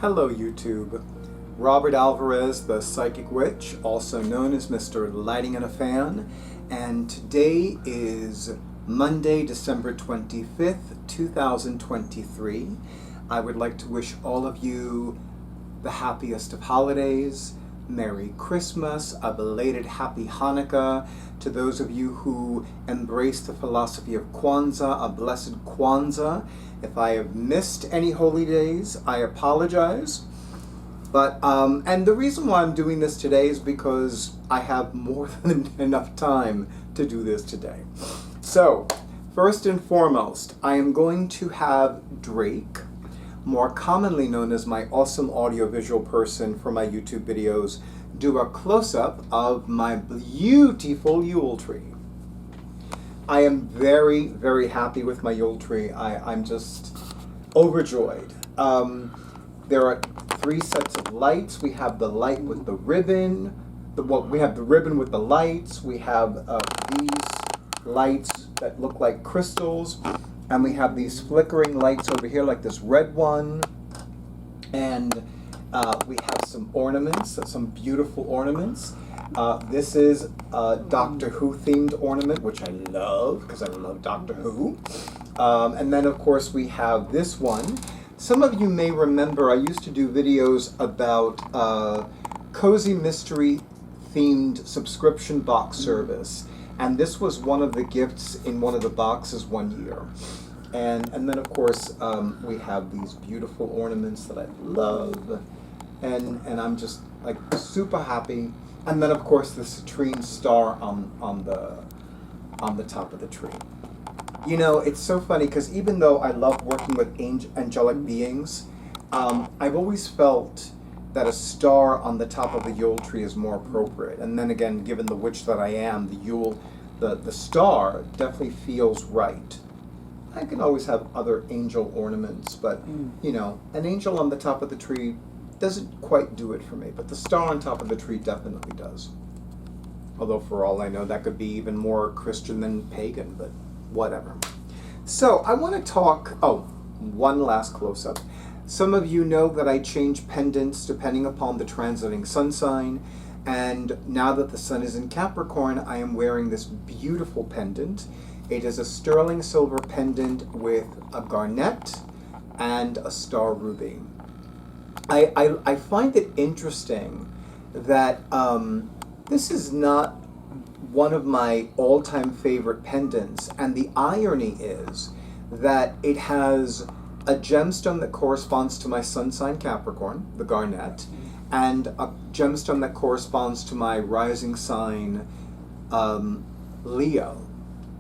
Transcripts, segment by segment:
Hello YouTube. Robert Alvarez, the Psychic Witch, also known as Mr. Lighting in a Fan, and today is Monday, December 25th, 2023. I would like to wish all of you the happiest of holidays, Merry Christmas, a belated Happy Hanukkah. To those of you who embrace the philosophy of Kwanzaa, a blessed Kwanzaa. If I have missed any holy days, I apologize. But, and the reason why I'm doing this today is because I have more than enough time to do this today. So, first and foremost, I am going to have Drake, more commonly known as my awesome audiovisual person for my YouTube videos, do a close-up of my beautiful Yule tree. I am very, very happy with my Yule tree. I'm just overjoyed. There are 3 sets of lights. We have the light with the ribbon. We have the ribbon with the lights. We have these lights that look like crystals. And we have these flickering lights over here, like this red one. And we have some ornaments, some beautiful ornaments. This is a Doctor Who themed ornament, which I love, because I love Doctor Who. And then, of course, we have this one. Some of you may remember I used to do videos about cozy mystery themed subscription box service. And this was one of the gifts in one of the boxes one year. And then, of course, we have these beautiful ornaments that I love. And I'm just, like, super happy. And then, of course, the citrine star on the top of the tree. You know, it's so funny because even though I love working with angelic beings, I've always felt that a star on the top of a Yule tree is more appropriate. And then again, given the witch that I am, the star definitely feels right. I can always have other angel ornaments, but you know, an angel on the top of the tree doesn't quite do it for me, but the star on top of the tree definitely does. Although for all I know, that could be even more Christian than pagan, but whatever. So I want to talk, one last close-up. Some of you know that I change pendants depending upon the transiting sun sign, and now that the sun is in Capricorn, I am wearing this beautiful pendant. It is a sterling silver pendant with a garnet and a star ruby. I find it interesting that this is not one of my all-time favorite pendants, and the irony is that it has a gemstone that corresponds to my sun sign Capricorn, the garnet, and a gemstone that corresponds to my rising sign Leo,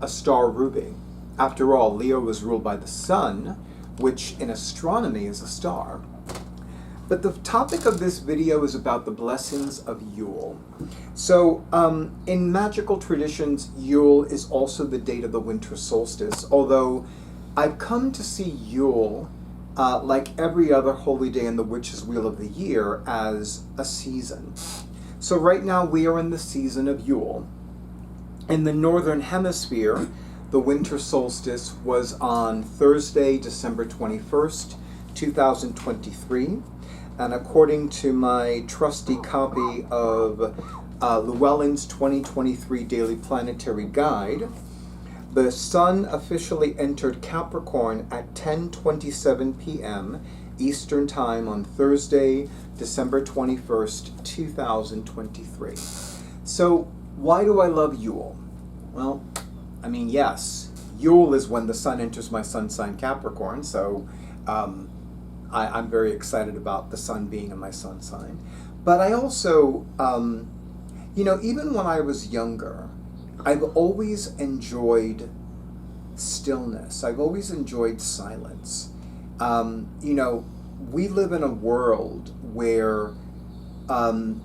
a star ruby. After all, Leo is ruled by the sun, which in astronomy is a star. But the topic of this video is about the blessings of Yule. So, in Magickal Traditions, Yule is also the date of the Winter Solstice, although I've come to see Yule, like every other holy day in the witch's wheel of the year, as a season. So right now we are in the season of Yule. In the Northern Hemisphere, the Winter Solstice was on Thursday, December 21st, 2023. And according to my trusty copy of Llewellyn's 2023 Daily Planetary Guide, the sun officially entered Capricorn at 10:27 p.m. Eastern Time on Thursday, December 21st, 2023. So, why do I love Yule? Well, I mean, yes, Yule is when the sun enters my sun sign Capricorn, so I'm very excited about the sun being in my sun sign. But I also, you know, even when I was younger, I've always enjoyed stillness. I've always enjoyed silence. You know, we live in a world where, I'm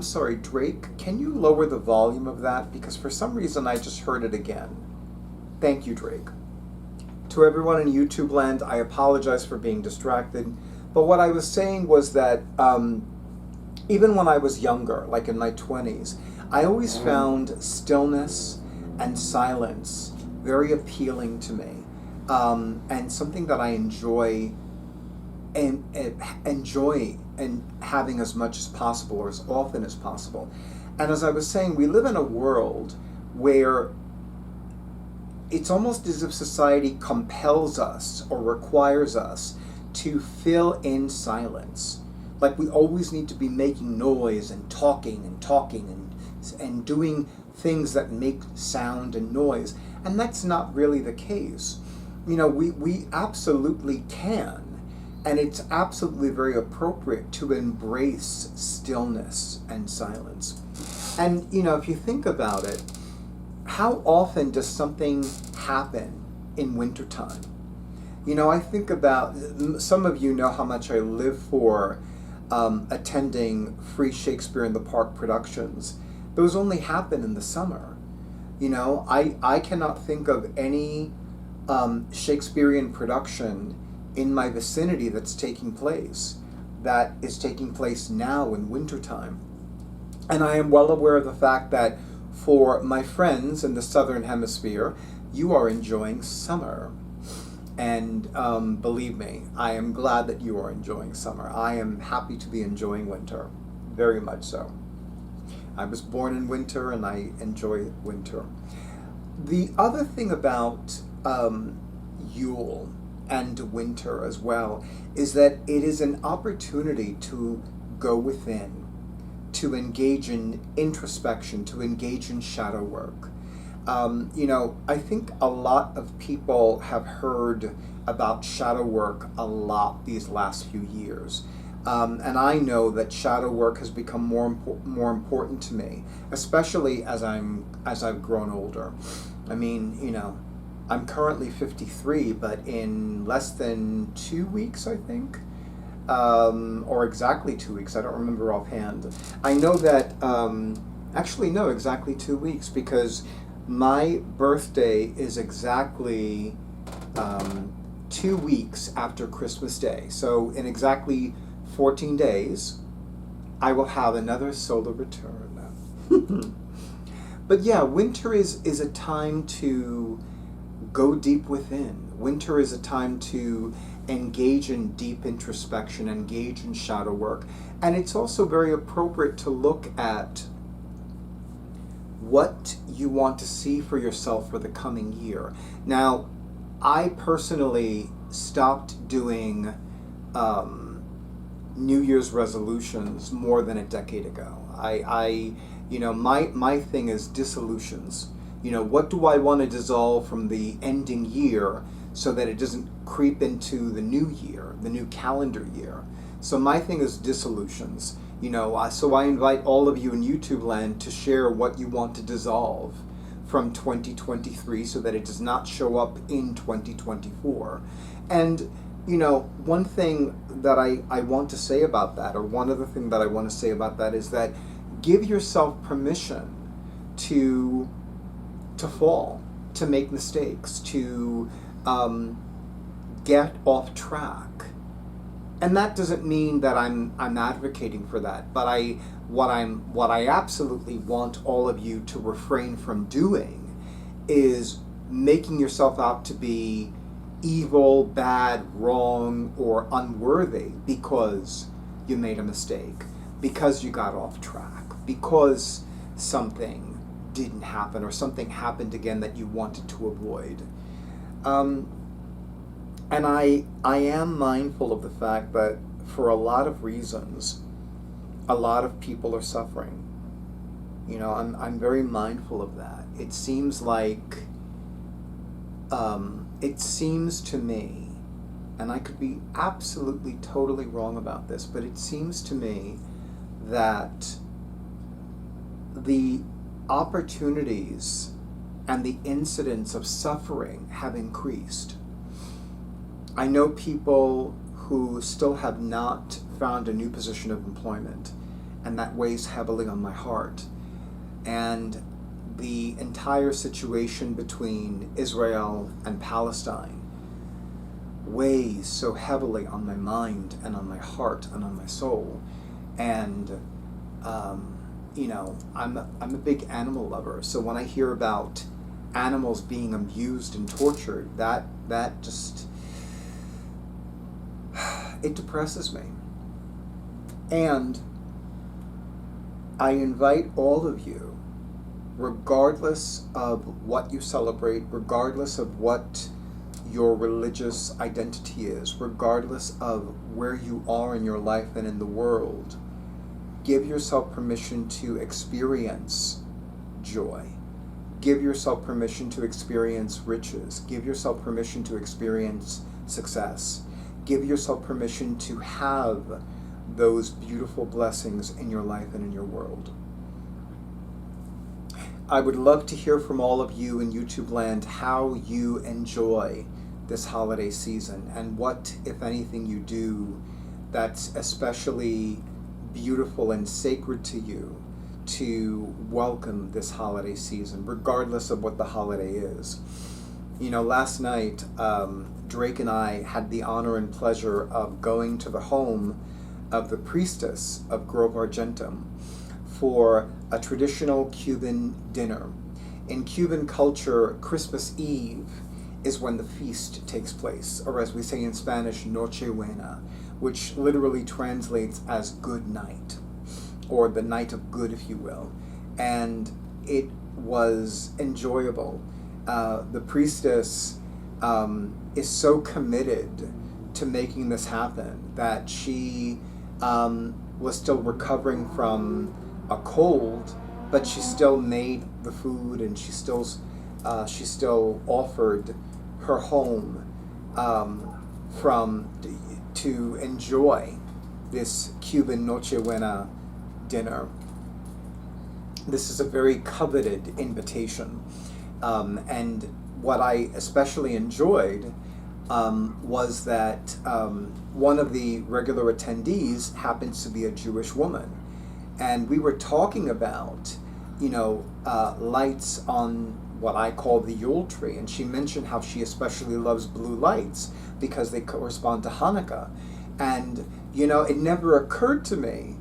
sorry, Drake, can you lower the volume of that? Because for some reason I just heard it again. Thank you, Drake. To everyone in YouTube land, I apologize for being distracted. But what I was saying was that even when I was younger, like in my 20s, I always found stillness and silence very appealing to me. and something that I enjoy and having as much as possible or as often as possible. And as I was saying, we live in a world where it's almost as if society compels us or requires us to fill in silence. Like we always need to be making noise and talking and doing things that make sound and noise. And that's not really the case. We absolutely can. And it's absolutely very appropriate to embrace stillness and silence. And, if you think about it, how often does something happen in wintertime? I think about, some of you know how much I live for attending free Shakespeare in the Park productions. Those only happen in the summer. I cannot think of any Shakespearean production in my vicinity that is taking place now in wintertime. And I am well aware of the fact that for my friends in the Southern Hemisphere, you are enjoying summer. And believe me, I am glad that you are enjoying summer. I am happy to be enjoying winter, very much so. I was born in winter and I enjoy winter. The other thing about Yule and winter as well is that it is an opportunity to go within, to engage in introspection, to engage in shadow work. I think a lot of people have heard about shadow work a lot these last few years. And I know that shadow work has become more important to me, especially as I've grown older. I'm currently 53, but in less than 2 weeks, I think, or exactly 2 weeks, I don't remember offhand. I know that, actually no, exactly 2 weeks, because my birthday is exactly 2 weeks after Christmas Day. So in exactly 14 days, I will have another solar return. But yeah, winter is a time to go deep within. Winter is a time to engage in deep introspection, engage in shadow work. And it's also very appropriate to look at what you want to see for yourself for the coming year. Now, I personally stopped doing New Year's resolutions more than a decade ago. My thing is dissolutions. What do I want to dissolve from the ending year so that it doesn't creep into the new year, the new calendar year? So my thing is dissolutions. So I invite all of you in YouTube land to share what you want to dissolve from 2023 so that it does not show up in 2024. And, one thing that I want to say about that, or one other thing that I want to say about that is that give yourself permission to fall, to make mistakes, to get off track. And that doesn't mean that I'm advocating for that, but what I absolutely want all of you to refrain from doing is making yourself out to be evil, bad, wrong, or unworthy because you made a mistake, because you got off track, because something didn't happen or something happened again that you wanted to avoid. And I am mindful of the fact that for a lot of reasons, a lot of people are suffering. I'm very mindful of that. It seems like, it seems to me, and I could be absolutely totally wrong about this, but it seems to me that the opportunities and the incidents of suffering have increased. I know people who still have not found a new position of employment, and that weighs heavily on my heart. And the entire situation between Israel and Palestine weighs so heavily on my mind and on my heart and on my soul. And I'm a big animal lover, so when I hear about animals being abused and tortured, that that just, it depresses me. And I invite all of you, regardless of what you celebrate, regardless of what your religious identity is, regardless of where you are in your life and in the world, give yourself permission to experience joy. Give yourself permission to experience riches. Give yourself permission to experience success. Give yourself permission to have those beautiful blessings in your life and in your world. I would love to hear from all of you in YouTube land how you enjoy this holiday season and what, if anything, you do that's especially beautiful and sacred to you to welcome this holiday season, regardless of what the holiday is. You know, last night, Drake and I had the honor and pleasure of going to the home of the priestess of Grove Argentum for a traditional Cuban dinner. In Cuban culture, Christmas Eve is when the feast takes place, or as we say in Spanish, Nochebuena, which literally translates as good night, or the night of good, if you will. And it was enjoyable. The priestess is so committed to making this happen that she was still recovering from a cold, but she still made the food, and she still offered her home to enjoy this Cuban Nochebuena dinner. This is a very coveted invitation, and what I especially enjoyed was that one of the regular attendees happens to be a Jewish woman, and we were talking about, lights on what I call the Yule tree, and she mentioned how she especially loves blue lights because they correspond to Hanukkah. And it never occurred to me,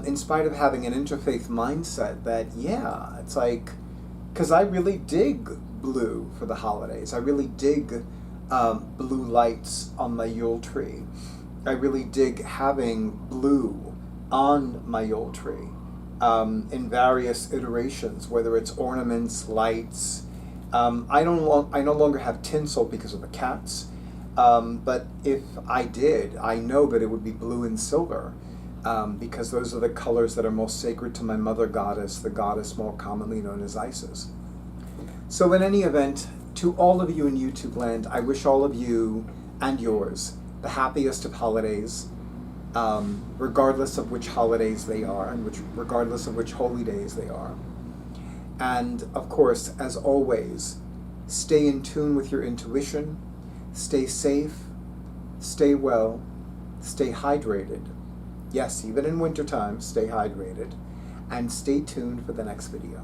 in spite of having an interfaith mindset, that it's like, because I really dig blue for the holidays. I really dig blue lights on my Yule tree. I really dig having blue on my Yule tree in various iterations, whether it's ornaments, lights. I no longer have tinsel because of the cats, but if I did, I know that it would be blue and silver, because those are the colors that are most sacred to my mother goddess, the goddess more commonly known as Isis. So in any event, to all of you in YouTube land, I wish all of you and yours the happiest of holidays, regardless of which holidays they are, and regardless of which holy days they are. And of course, as always, stay in tune with your intuition, stay safe, stay well, stay hydrated. Yes, even in wintertime, stay hydrated, and stay tuned for the next video.